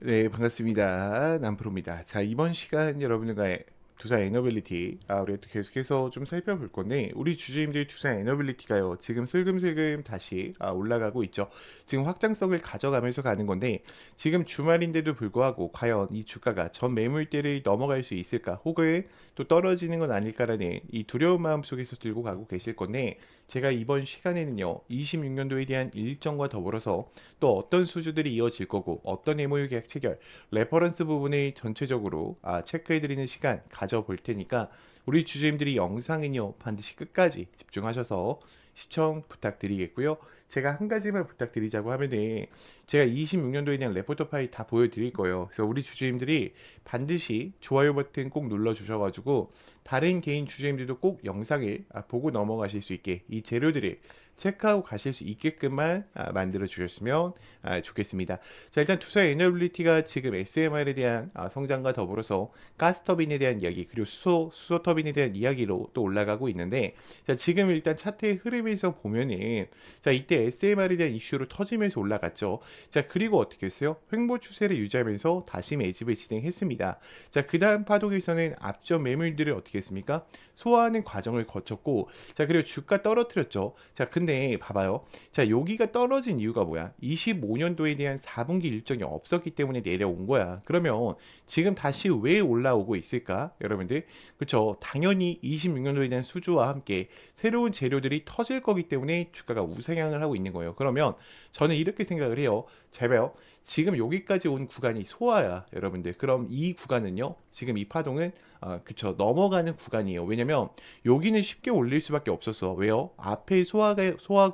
네, 반갑습니다. 남프로입니다. 자, 이번 시간 여러분과 두산 에너빌리티 우리가 또 계속해서 좀 살펴볼 건데, 우리 주주님들 두산 에너빌리티가요 지금 슬금슬금 다시 올라가고 있죠. 지금 확장성을 가져가면서 가는 건데, 지금 주말인데도 불구하고 과연 이 주가가 전 매물대를 넘어갈 수 있을까, 혹은 또 떨어지는 건 아닐까라는 이 두려운 마음 속에서 들고 가고 계실 건데, 제가 이번 시간에는요 26년도에 대한 일정과 더불어서 또 어떤 수주들이 이어질 거고, 어떤 MOU 계약 체결, 레퍼런스 부분을 전체적으로 체크해드리는 시간 가져볼 테니까, 우리 주주님들이 영상은요 반드시 끝까지 집중하셔서 시청 부탁드리겠고요. 제가 한 가지만 부탁드리자고 하면은, 제가 26년도에 대한 레포터 파일 다 보여드릴 거예요. 그래서 우리 주주님들이 반드시 좋아요 버튼 꼭 눌러 주셔가지고, 다른 개인 주주님들도 꼭 영상을 보고 넘어가실 수 있게 이 재료들을 체크하고 가실 수 있게끔만 만들어 주셨으면 좋겠습니다. 자, 일단 투자 에너빌리티가 지금 SMR에 대한 성장과 더불어서 가스터빈에 대한 이야기, 그리고 수소 터빈에 대한 이야기로 또 올라가고 있는데, 자, 지금 일단 차트의 흐름에서 보면은, 자, 이때 SMR에 대한 이슈로 터지면서 올라갔죠. 자, 그리고 어떻게 했어요? 횡보 추세를 유지하면서 다시 매집을 진행했습니다. 자, 그 다음 파동에서는 앞전 매물들을 어떻게 했습니까? 소화하는 과정을 거쳤고, 자, 그리고 주가 떨어뜨렸죠. 자, 근데 봐봐요. 자, 여기가 떨어진 이유가 뭐야? 25년도에 대한 4분기 일정이 없었기 때문에 내려온 거야. 그러면 지금 다시 왜 올라오고 있을까? 여러분들. 그쵸. 당연히 26년도에 대한 수주와 함께 새로운 재료들이 터질 거기 때문에 주가가 우상향을 하고 있는 거예요. 그러면 저는 이렇게 생각을 해요. 제발 지금 여기까지 온 구간이 소화야, 여러분들. 그럼 이 구간은요, 지금 이 파동은 그쵸, 넘어가는 구간이에요. 왜냐면 여기는 쉽게 올릴 수밖에 없었어. 왜요? 앞에 소화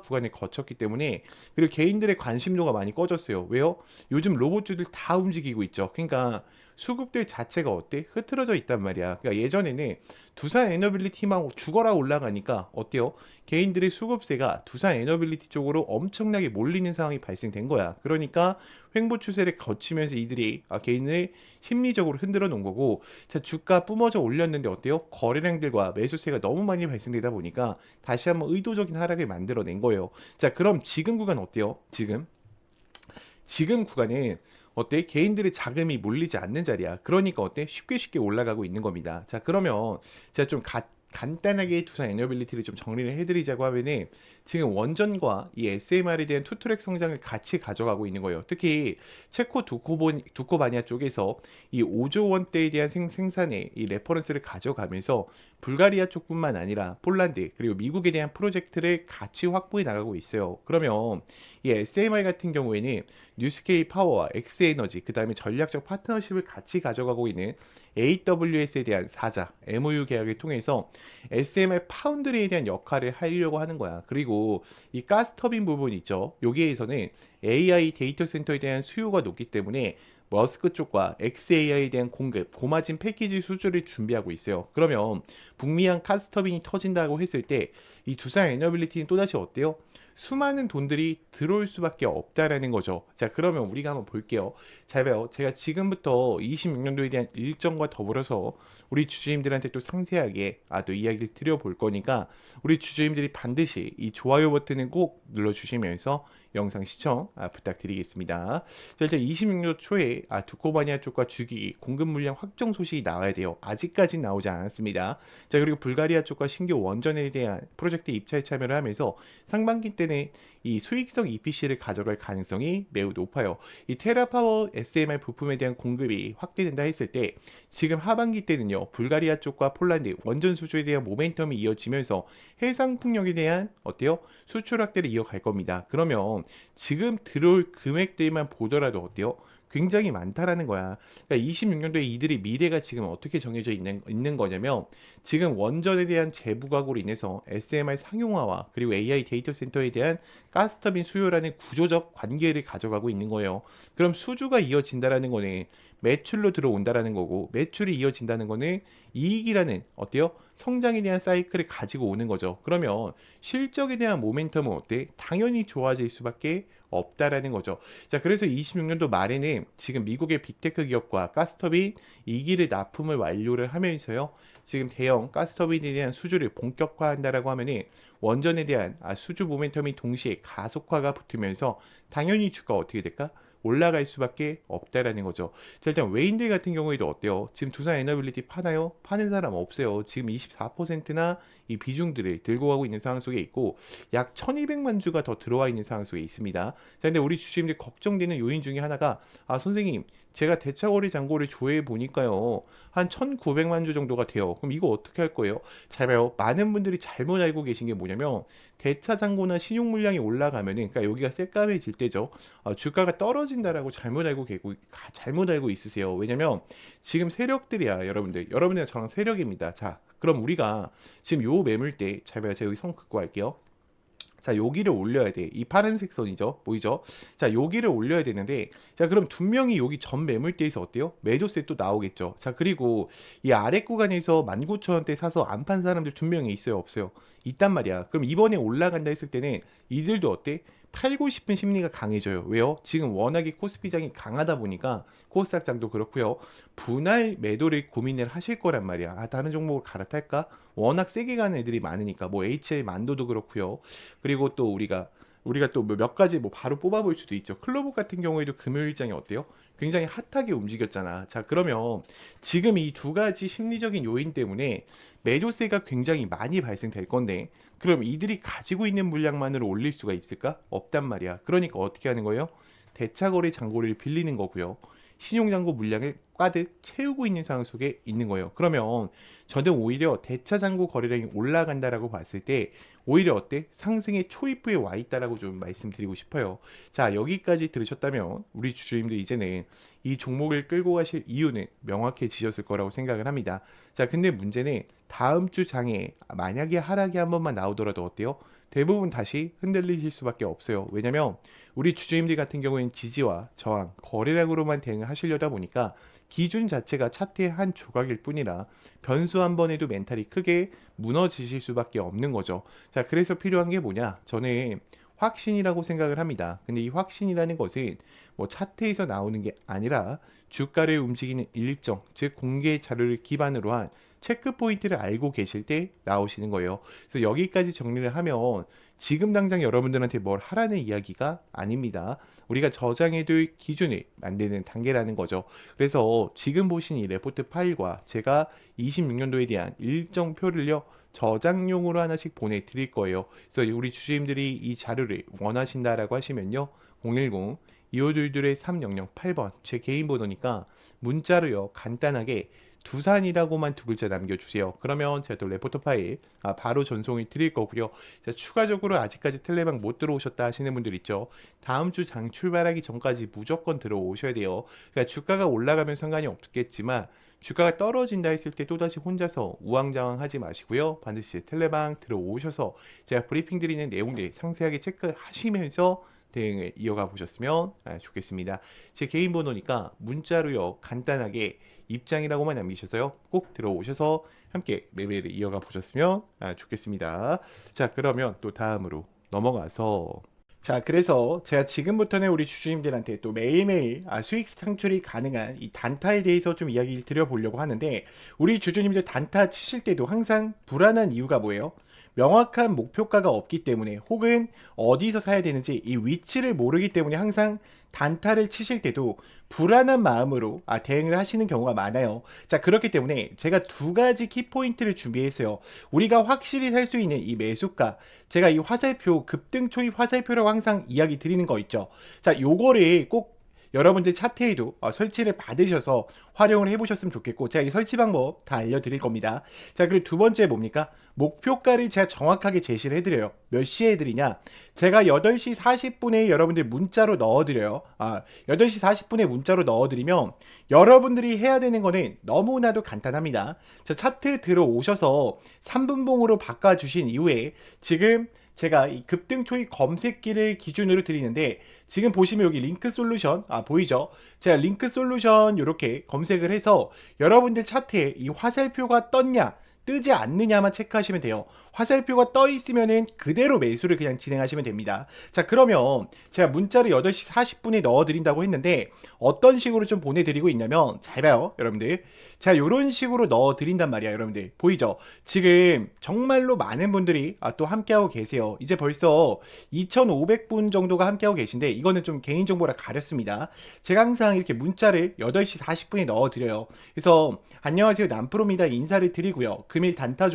구간을 거쳤기 때문에. 그리고 개인들의 관심도가 많이 꺼졌어요. 왜요? 요즘 로봇주들 다 움직이고 있죠. 그러니까 수급들 자체가 어때? 흐트러져 있단 말이야. 그러니까 예전에는 두산 에너빌리티만 죽어라 올라가니까 어때요? 개인들의 수급세가 두산 에너빌리티 쪽으로 엄청나게 몰리는 상황이 발생된 거야. 그러니까 횡보 추세를 거치면서 이들이 개인을 심리적으로 흔들어 놓은 거고, 자, 주가 뿜어져 올렸는데 어때요? 거래량들과 매수세가 너무 많이 발생되다 보니까 다시 한번 의도적인 하락을 만들어낸 거예요. 자, 그럼 지금 구간 어때요? 지금 구간은 어때? 개인들의 자금이 몰리지 않는 자리야. 그러니까 어때? 쉽게 쉽게 올라가고 있는 겁니다. 자, 그러면 제가 좀 간단하게 두산 에너빌리티를 좀 정리를 해드리자고 하면은, 지금 원전과 이 SMR에 대한 투트랙 성장을 같이 가져가고 있는 거예요. 특히 체코 두코바니아 쪽에서 이 5조 원대에 대한 생산의 이 레퍼런스를 가져가면서 불가리아 쪽뿐만 아니라 폴란드 그리고 미국에 대한 프로젝트를 같이 확보해 나가고 있어요. 그러면 이 SMR 같은 경우에는 뉴스케이 파워와 엑스에너지, 그 다음에 전략적 파트너십을 같이 가져가고 있는 AWS에 대한 사자 MOU 계약을 통해서 SMR 파운드리에 대한 역할을 하려고 하는 거야. 그리고 이 가스터빈 부분 있죠. 여기에서는 AI 데이터 센터에 대한 수요가 높기 때문에 머스크 쪽과 XAI에 대한 공급, 고마진 패키지 수주를 준비하고 있어요. 그러면 북미한 가스터빈이 터진다고 했을 때 이 두산 에너빌리티는 또다시 어때요? 수많은 돈들이 들어올 수밖에 없다라는 거죠. 자, 그러면 우리가 한번 볼게요. 잘 봐요. 제가 지금부터 26년도에 대한 일정과 더불어서 우리 주주님들한테 또 상세하게 또 이야기를 드려볼 거니까, 우리 주주님들이 반드시 이 좋아요 버튼을 꼭 눌러주시면서 영상 시청 부탁드리겠습니다. 자, 일단 26년도 초에 두코바니아 쪽과 주기 공급 물량 확정 소식이 나와야 돼요. 아직까지 나오지 않았습니다. 자, 그리고 불가리아 쪽과 신규 원전에 대한 프로젝트 입찰 참여를 하면서 상반기 때는 이 수익성 EPC를 가져갈 가능성이 매우 높아요. 이 테라파워 SMR 부품에 대한 공급이 확대된다 했을 때, 지금 하반기 때는요 불가리아 쪽과 폴란드 원전 수주에 대한 모멘텀이 이어지면서 해상풍력에 대한 어때요? 수출 확대를 이어갈 겁니다. 그러면 지금 들어올 금액들만 보더라도 어때요? 굉장히 많다라는 거야. 그러니까 26년도에 이들의 미래가 지금 어떻게 정해져 있는 거냐면, 지금 원전에 대한 재부각으로 인해서 SMR 상용화와 그리고 AI 데이터 센터에 대한 가스터빈 수요라는 구조적 관계를 가져가고 있는 거예요. 그럼 수주가 이어진다라는 거는 매출로 들어온다라는 거고, 매출이 이어진다는 거는 이익이라는 어때요? 성장에 대한 사이클을 가지고 오는 거죠. 그러면 실적에 대한 모멘텀은 어때? 당연히 좋아질 수밖에 없다라는 거죠. 자, 그래서 26년도 말에는 지금 미국의 빅테크 기업과 가스터빈 2기를 납품을 완료를 하면서요, 지금 대형 가스터빈에 대한 수주를 본격화한다라고 하면은 원전에 대한 수주 모멘텀이 동시에 가속화가 붙으면서 당연히 주가 어떻게 될까? 올라갈 수밖에 없다라는 거죠. 자, 일단 외인들 같은 경우에도 어때요? 지금 두산 에너빌리티 파나요? 파는 사람 없어요. 지금 24%나 이 비중들을 들고 가고 있는 상황 속에 있고 약 1200만 주가 더 들어와 있는 상황 속에 있습니다. 자, 근데 우리 주주님들 걱정되는 요인 중에 하나가 선생님 제가 대차거래 잔고를 조회해 보니까요 한 1900만 주 정도가 돼요. 그럼 이거 어떻게 할 거예요? 잘 봐요. 많은 분들이 잘못 알고 계신 게 뭐냐면 대차 잔고나 신용 물량이 올라가면은 그러니까 여기가 새까매질 때죠. 주가가 떨어진다라고 잘못 알고 있으세요. 왜냐면 지금 세력들이야, 여러분들. 여러분들 저랑 세력입니다. 자, 그럼 우리가 지금 요 매물대 잘 봐요. 제가 여기 선 긋고 할게요. 자, 여기를 올려야 돼. 이 파란색 선이죠. 보이죠? 자, 여기를 올려야 되는데, 자, 그럼 분명히 여기 전 매물대에서 어때요? 매도세 또 나오겠죠. 자, 그리고 이 아래 구간에서 19,000원대 사서 안 판 사람들 분명히 있어요, 없어요? 있단 말이야. 그럼 이번에 올라간다 했을 때는 이들도 어때? 팔고 싶은 심리가 강해져요. 왜요? 지금 워낙에 코스피장이 강하다 보니까 코스닥장도 그렇고요. 분할 매도를 고민을 하실 거란 말이야. 다른 종목을 갈아탈까? 워낙 세게 가는 애들이 많으니까 뭐 HL 만도도 그렇고요. 그리고 또 우리가 또 몇 가지 뭐 바로 뽑아볼 수도 있죠. 클로버 같은 경우에도 금요일장이 어때요? 굉장히 핫하게 움직였잖아. 자, 그러면 지금 이 두 가지 심리적인 요인 때문에 매도세가 굉장히 많이 발생될 건데 그럼 이들이 가지고 있는 물량만으로 올릴 수가 있을까? 없단 말이야. 그러니까 어떻게 하는 거예요? 대차거래 잔고를 빌리는 거고요. 신용잔고 물량을 가득 채우고 있는 상황 속에 있는 거예요. 그러면 저는 오히려 대차잔고 거래량이 올라간다라고 봤을 때 오히려 어때? 상승의 초입부에 와 있다라고 좀 말씀드리고 싶어요. 자, 여기까지 들으셨다면 우리 주주님들 이제는 이 종목을 끌고 가실 이유는 명확해지셨을 거라고 생각을 합니다. 자, 근데 문제는 다음 주 장에 만약에 하락이 한 번만 나오더라도 어때요? 대부분 다시 흔들리실 수밖에 없어요. 왜냐면 우리 주주님들 같은 경우에는 지지와 저항, 거래량으로만 대응을 하시려다 보니까 기준 자체가 차트의 한 조각일 뿐이라 변수 한 번에도 멘탈이 크게 무너지실 수밖에 없는 거죠. 자, 그래서 필요한 게 뭐냐? 저는 확신이라고 생각을 합니다. 근데 이 확신이라는 것은 뭐 차트에서 나오는 게 아니라 주가를 움직이는 일정, 즉 공개 자료를 기반으로 한 체크 포인트를 알고 계실 때 나오시는 거예요. 그래서 여기까지 정리를 하면 지금 당장 여러분들한테 뭘 하라는 이야기가 아닙니다. 우리가 저장해둘 기준을 만드는 단계라는 거죠. 그래서 지금 보신 이 레포트 파일과 제가 26년도에 대한 일정표를요 저장용으로 하나씩 보내드릴 거예요. 그래서 우리 주주님들이 이 자료를 원하신다라고 하시면요 010-2522-3008번 제 개인 번호니까 문자로요 간단하게 두산이라고만 두 글자 남겨주세요. 그러면 제가 또 레포트 파일 바로 전송을 드릴 거고요. 자, 추가적으로 아직까지 텔레방 못 들어오셨다 하시는 분들 있죠. 다음 주 장 출발하기 전까지 무조건 들어오셔야 돼요. 그러니까 주가가 올라가면 상관이 없겠지만 주가가 떨어진다 했을 때 또다시 혼자서 우왕좌왕하지 마시고요. 반드시 텔레방 들어오셔서 제가 브리핑 드리는 내용들 상세하게 체크하시면서 대응을 이어가 보셨으면 좋겠습니다. 제 개인 번호니까 문자로요 간단하게 입장이라고만 남기셔서요 꼭 들어오셔서 함께 매매를 이어가 보셨으면 좋겠습니다. 자, 그러면 또 다음으로 넘어가서 자, 그래서 제가 지금부터는 우리 주주님들한테 또 매일매일 수익 창출이 가능한 이 단타에 대해서 좀 이야기를 드려보려고 하는데 우리 주주님들 단타 치실 때도 항상 불안한 이유가 뭐예요? 명확한 목표가가 없기 때문에 혹은 어디서 사야 되는지 이 위치를 모르기 때문에 항상 단타를 치실 때도 불안한 마음으로 대응을 하시는 경우가 많아요. 자, 그렇기 때문에 제가 두 가지 키포인트를 준비했어요. 우리가 확실히 살 수 있는 이 매수가, 제가 이 화살표, 급등 초입 화살표라고 항상 이야기 드리는 거 있죠. 자, 요거를 꼭 여러분들 차트에도 설치를 받으셔서 활용을 해보셨으면 좋겠고 제가 이 설치 방법 다 알려드릴 겁니다. 자, 그리고 두 번째 뭡니까? 목표가를 제가 정확하게 제시를 해드려요. 몇 시에 해드리냐? 제가 8시 40분에 여러분들 문자로 넣어드려요. 8시 40분에 문자로 넣어드리면 여러분들이 해야 되는 거는 너무나도 간단합니다. 자, 차트 들어오셔서 3분봉으로 바꿔주신 이후에 지금 제가 이 급등 초입 검색기를 기준으로 드리는데 지금 보시면 여기 링크 솔루션 보이죠? 제가 링크 솔루션 이렇게 검색을 해서 여러분들 차트에 이 화살표가 떴냐 뜨지 않느냐만 체크하시면 돼요. 화살표가 떠 있으면은 그대로 매수를 그냥 진행하시면 됩니다. 자, 그러면 제가 문자를 8시 40분에 넣어드린다고 했는데 어떤 식으로 좀 보내드리고 있냐면 잘 봐요, 여러분들. 자, 이런 식으로 넣어드린단 말이야, 여러분들. 보이죠? 지금 정말로 많은 분들이 또 함께하고 계세요. 이제 벌써 2,500분 정도가 함께하고 계신데 이거는 좀 개인정보라 가렸습니다. 제가 항상 이렇게 문자를 8시 40분에 넣어드려요. 그래서 안녕하세요, 남프로입니다 인사를 드리고요. 금일 단타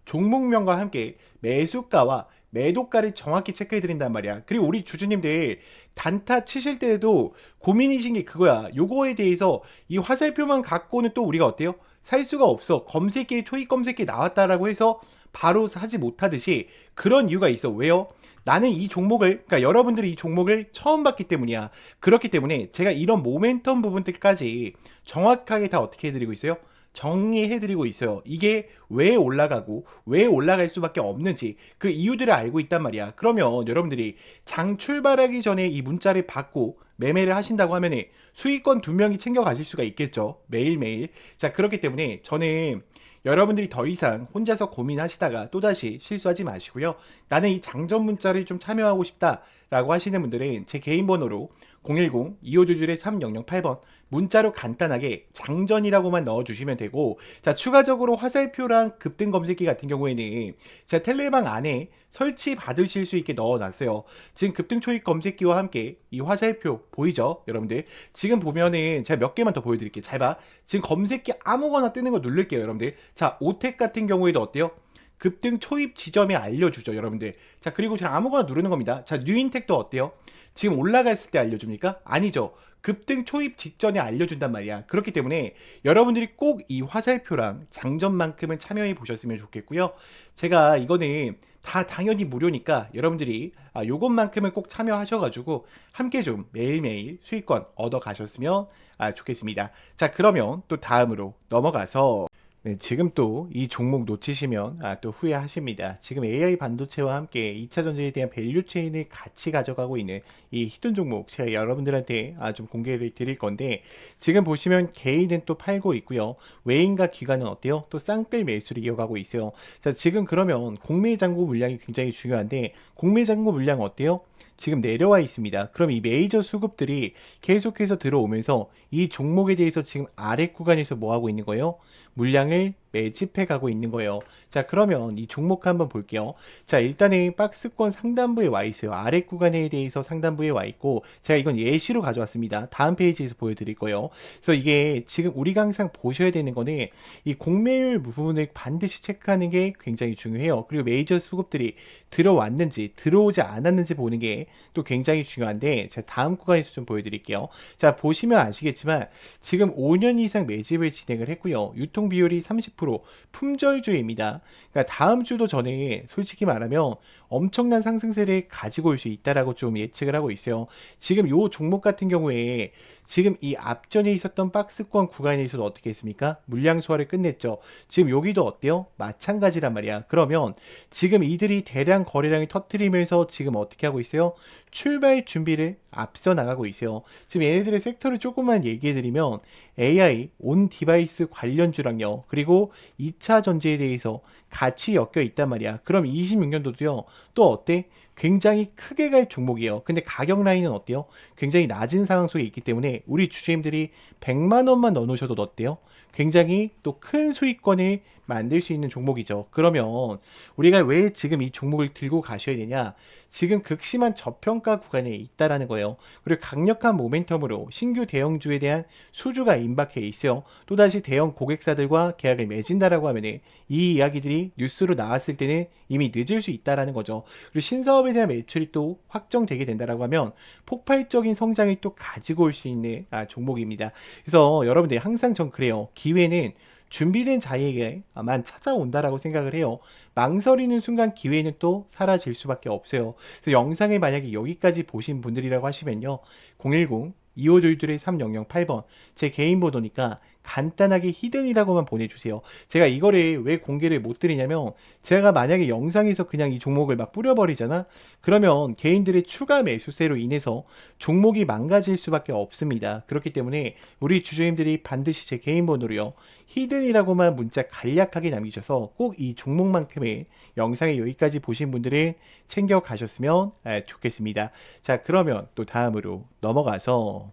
종목명과 함께 매수가와 매도가를 정확히 체크해 드린단 말이야. 그리고 우리 주주님들 단타 치실 때에도 고민이신 게 그거야. 요거에 대해서 이 화살표만 갖고는 또 우리가 어때요? 살 수가 없어. 검색기에 초입 검색기에 나왔다라고 해서 바로 사지 못하듯이 그런 이유가 있어. 왜요? 나는 이 종목을, 그러니까 여러분들이 이 종목을 처음 봤기 때문이야. 그렇기 때문에 제가 이런 모멘텀 부분들까지 정확하게 다 어떻게 해드리고 있어요? 정리해드리고 있어요. 이게 왜 올라가고 왜 올라갈 수밖에 없는지 그 이유들을 알고 있단 말이야. 그러면 여러분들이 장 출발하기 전에 이 문자를 받고 매매를 하신다고 하면 수익권 2명이 챙겨가실 수가 있겠죠. 매일매일. 자, 그렇기 때문에 저는 여러분들이 더 이상 혼자서 고민하시다가 또다시 실수하지 마시고요. 나는 이 장전 문자를 좀 참여하고 싶다라고 하시는 분들은 제 개인 번호로 010-2522-3008번 문자로 간단하게 장전이라고만 넣어주시면 되고, 자, 추가적으로 화살표랑 급등 검색기 같은 경우에는 제가 텔레방 안에 설치 받으실 수 있게 넣어놨어요. 지금 급등 초입 검색기와 함께 이 화살표 보이죠, 여러분들? 지금 보면은 제가 몇 개만 더 보여드릴게요. 잘 봐. 지금 검색기 아무거나 뜨는 거 누를게요, 여러분들. 자, 오텍 같은 경우에도 어때요? 급등 초입 지점에 알려주죠, 여러분들. 자, 그리고 제가 아무거나 누르는 겁니다. 자, 뉴인텍도 어때요? 지금 올라갔을 때 알려줍니까? 아니죠. 급등 초입 직전에 알려준단 말이야. 그렇기 때문에 여러분들이 꼭 이 화살표랑 장전만큼은 참여해 보셨으면 좋겠고요. 제가 이거는 다 당연히 무료니까 여러분들이 요것만큼은 꼭 참여하셔가지고 함께 좀 매일매일 수익권 얻어 가셨으면 좋겠습니다. 자, 그러면 또 다음으로 넘어가서 네, 지금 또 이 종목 놓치시면 또 후회하십니다. 지금 AI 반도체와 함께 2차 전지에 대한 밸류 체인을 같이 가져가고 있는 이 히든 종목 제가 여러분들한테 좀 공개를 드릴 건데, 지금 보시면 개인은 또 팔고 있고요. 외인과 기관은 어때요? 또 쌍끌 매수를 이어가고 있어요. 자, 지금 그러면 공매 잔고 물량이 굉장히 중요한데 공매 잔고 물량 어때요? 지금 내려와 있습니다. 그럼 이 메이저 수급들이 계속해서 들어오면서 이 종목에 대해서 지금 아래 구간에서 뭐 하고 있는 거예요? 물량을 매집해 가고 있는 거예요. 자, 그러면 이 종목 한번 볼게요. 자, 일단은 박스권 상단부에 와 있어요. 아래 구간에 대해서 상단부에 와 있고, 제가 이건 예시로 가져왔습니다. 다음 페이지에서 보여드릴 거예요. 그래서 이게 지금 우리가 항상 보셔야 되는 거는 이 공매율 부분을 반드시 체크하는 게 굉장히 중요해요. 그리고 메이저 수급들이 들어왔는지 들어오지 않았는지 보는 게 또 굉장히 중요한데, 제가 다음 구간에서 좀 보여드릴게요. 자, 보시면 아시겠지만 지금 5년 이상 매집을 진행을 했고요. 유통 비율이 30%, 품절주입니다. 그러니까 다음 주도 전에 솔직히 말하면 엄청난 상승세를 가지고 올 수 있다라고 좀 예측을 하고 있어요. 지금 요 종목 같은 경우에 지금 이 앞전에 있었던 박스권 구간에서도 어떻게 했습니까? 물량 소화를 끝냈죠. 지금 여기도 어때요? 마찬가지란 말이야. 그러면 지금 이들이 대량 거래량을 터뜨리면서 지금 어떻게 하고 있어요? 출발 준비를 앞서 나가고 있어요. 지금 얘네들의 섹터를 조금만 얘기해드리면 AI, 온 디바이스 관련주랑요. 그리고 2차 전지에 대해서 같이 엮여 있단 말이야. 그럼 26년도도요. 또 어때? 굉장히 크게 갈 종목이에요. 근데 가격 라인은 어때요? 굉장히 낮은 상황 속에 있기 때문에 우리 주주님들이 100만 원만 넣어놓으셔도 어때요? 굉장히 또 큰 수익권을 만들 수 있는 종목이죠. 그러면 우리가 왜 지금 이 종목을 들고 가셔야 되냐? 지금 극심한 저평가 구간에 있다라는 거예요. 그리고 강력한 모멘텀으로 신규 대형주에 대한 수주가 임박해 있어요. 또다시 대형 고객사들과 계약을 맺은다라고 하면 이 이야기들이 뉴스로 나왔을 때는 이미 늦을 수 있다라는 거죠. 그리고 신사업에 대한 매출이 또 확정되게 된다라고 하면 폭발적인 성장을 또 가지고 올 수 있는 종목입니다. 그래서 여러분들 항상 전 그래요. 기회는 준비된 자에게만 찾아온다라고 생각을 해요. 망설이는 순간 기회는 또 사라질 수밖에 없어요. 그래서 영상을 만약에 여기까지 보신 분들이라고 하시면요. 010-2522-3008번 제 개인 번호니까 간단하게 히든이라고만 보내주세요. 제가 이거를 왜 공개를 못 드리냐면 제가 만약에 영상에서 그냥 이 종목을 막 뿌려버리잖아? 그러면 개인들의 추가 매수세로 인해서 종목이 망가질 수밖에 없습니다. 그렇기 때문에 우리 주주님들이 반드시 제 개인 번호로요. 히든이라고만 문자 간략하게 남기셔서 꼭 이 종목만큼의 영상에 여기까지 보신 분들은 챙겨 가셨으면 좋겠습니다. 자, 그러면 또 다음으로 넘어가서